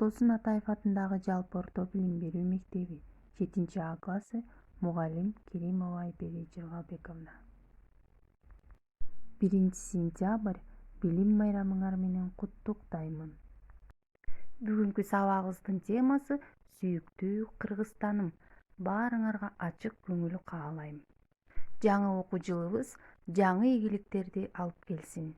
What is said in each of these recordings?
Октосун Атаев атындагы жалпы орто билим берүү мектеби 7А классы мугалим Керимова Айбери Жыргалбековна. 1-сентябрь билим байрамыңар менен куттуктаймын. Бүгүнкү сабагыбыздын темасы сүйүктүү Кыргызстаным. Баарыңарга ачык көңүл каалайм. Жаңы окуу жылыбыз жаңы ийгиликтерди алып келсин.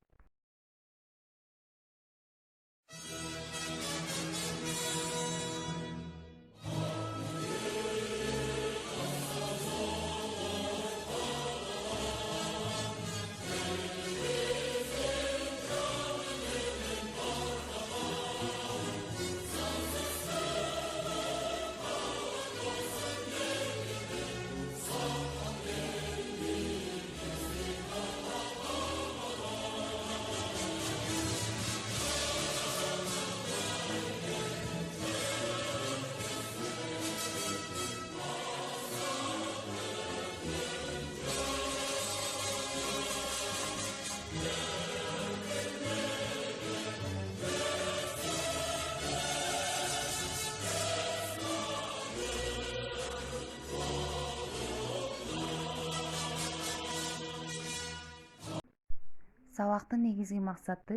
Сабактын негизги максаты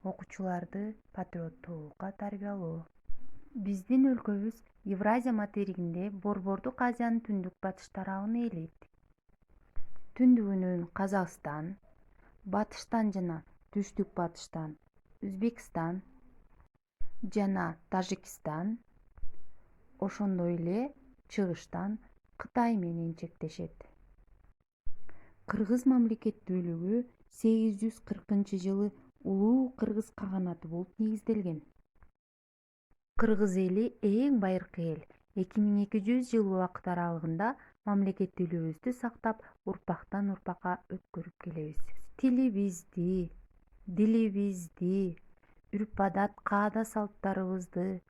окуучуларды патриоттуулукка тарбиялоо. Биздин өлкөбүз Евразия материгинде Борбордук Азиянын түндүк батыш тарабын ээлейт. Түндүгүнөн Казакстан, батыштан жана түштүк батыштан Өзбекстан жана Тажикстан, ошондой эле чыгыштан Кытай менен чектешет. Кыргыз мамлекеттүүлүгү 840-жылы улуу кыргыз каганаты болуп негизделген. Кыргыз эли эң байыркы эл. 2200 жыл убакыт аралыгында мамлекеттүүлүгүбүздү сактап, урпактан урпакка өткөрүп келебиз. Тилибизди, дилибизди, үрп-адат, каада салттарыбызды,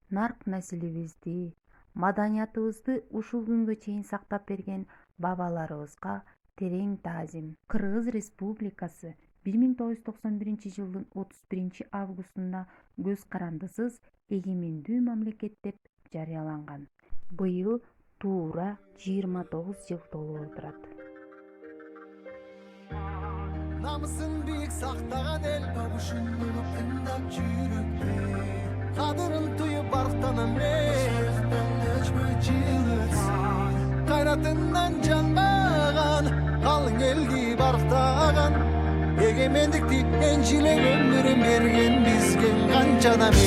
нарк населебизди, маданиятыбызды ушул күнгө чейин сактап берген бабаларыбызга терең таазим. Кыргыз Республикасы 1991 жылдын 31 августунда көз карандысыз эгемендүү мамлекет деп жарыяланган. Быйыл туура 29 жыл толуп отурат. Намысын бийик сактаган эл бабушун угуп тыңдап жүрүктө. Кадырын туюп барктанам кайратынан жанбаган калың элди барктаган эгемендикти энчилең өмүрүн берген бизге канча адам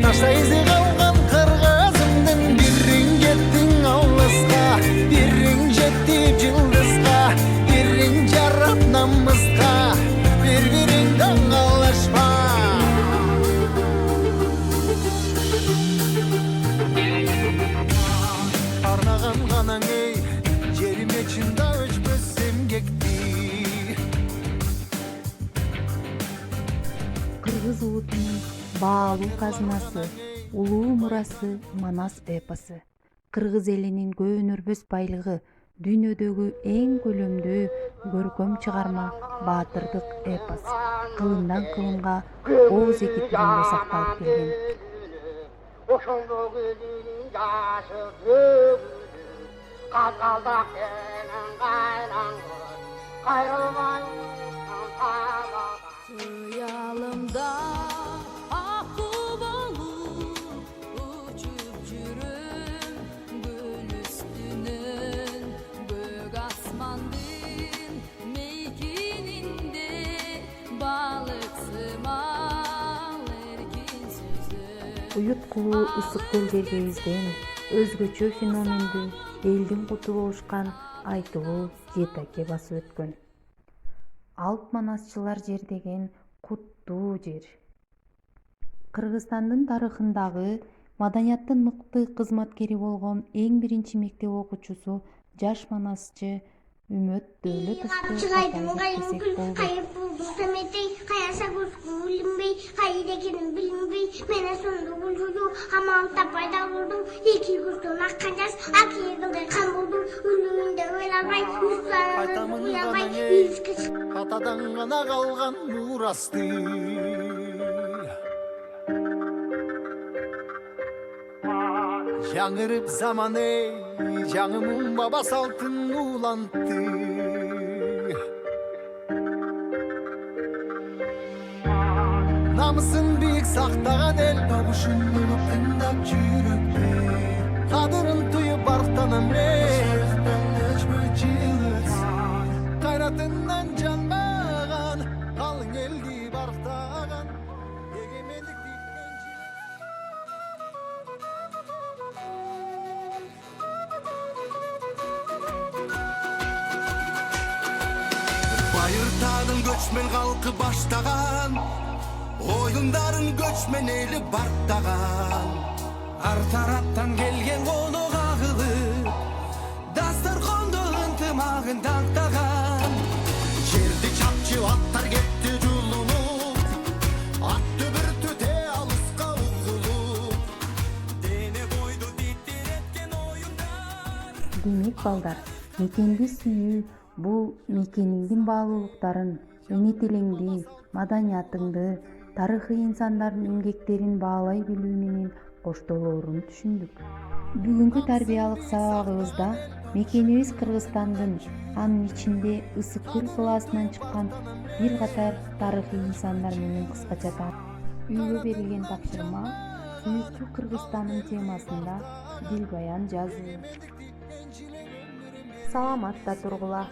ташта изи калган кыргызымдын бириң кеттиң алыска бириң жеттип жылдызга бириң жарап намыска бири-бириңди аңалашпа арнаган канаң эй жериме чында өчпөс эмгекти Кыргыз улутунун баалуу казынасы, улуу мурасы Манас эпосу. Кыргыз элинин көөнөрбөс байлыгы, дүйнөдөгү эң көлөмдүү көркөм чыгарма баатырдык эпос. Кылымдан кылымга ооз эки тилинде сакталып келген. Ошондогу элинин жашы төгүлү казгалдак менен кайланган кайрылмай Kıyalımda akı balık uçup жүрüm gül üstünün gök asmandın meykininde balıksımal erkin süzü. Уюткулуу ысык көлдөргө изден өзгөчө феноменди элдин куту болушкан айтылуу жетаке басып өткөн. Алп манасчылар жер деген куттуу жер. Кыргызстандын тарыхындагы маданияттын мыкты кызматкери болгон эң биринчи мектеп окуучусу жаш манасчы үмөт дөөлөт ышты Çıkaydım атайбек kayın десек gül, болду. kayıp buldum Samet'ey, kayarsa kuşku bilinbey, kayır ekenim bilinbey, mene sondu bu çocuğu, hamam tapayda vurdum, iki kuştuğun akkacaz, ak yerinde kan buldum, ünlüğünde öylabay, yüzlerine Айтамын uyabay, ғана yüz kız. атадан ғана қалған мурасты жаңырып заман ей жаңымын баба салтын улантты намысын биік сақтаған ел бабушын ұлып тыңдап жүректе қадырын тұйып арықтанам қайратынан жанбаған қалың елді барықтаған егемендік Байыртаның көчмен халқы баштаған ойындарын көчмен елі бартаған ар тараптан келген қонақ ағылып дастарханды ынтымағын таңдаған жерді чапчы аттар кетті жұлынып атты бір төте алысқа ұғылып дене бойды титиреткен ойындар Демек балдар, мекенди сүйүү бул мекениңдин баалуулуктарын, эне тилиңди, маданиятыңды, тарыхый инсандардын эмгектерин баалай билүү менен коштолоорун түшүндүк. Бүгүнкү тарбиялык сабагыбызда мекенибиз Кыргызстандын, анын ичинде Ысык Көл калаасынан чыккан бир катар тарыхый инсандар менен кыскача үйгө берилген тапшырма Сүйүктүү Кыргызстаным темасында дил баян жазуу. Саламатта тургула.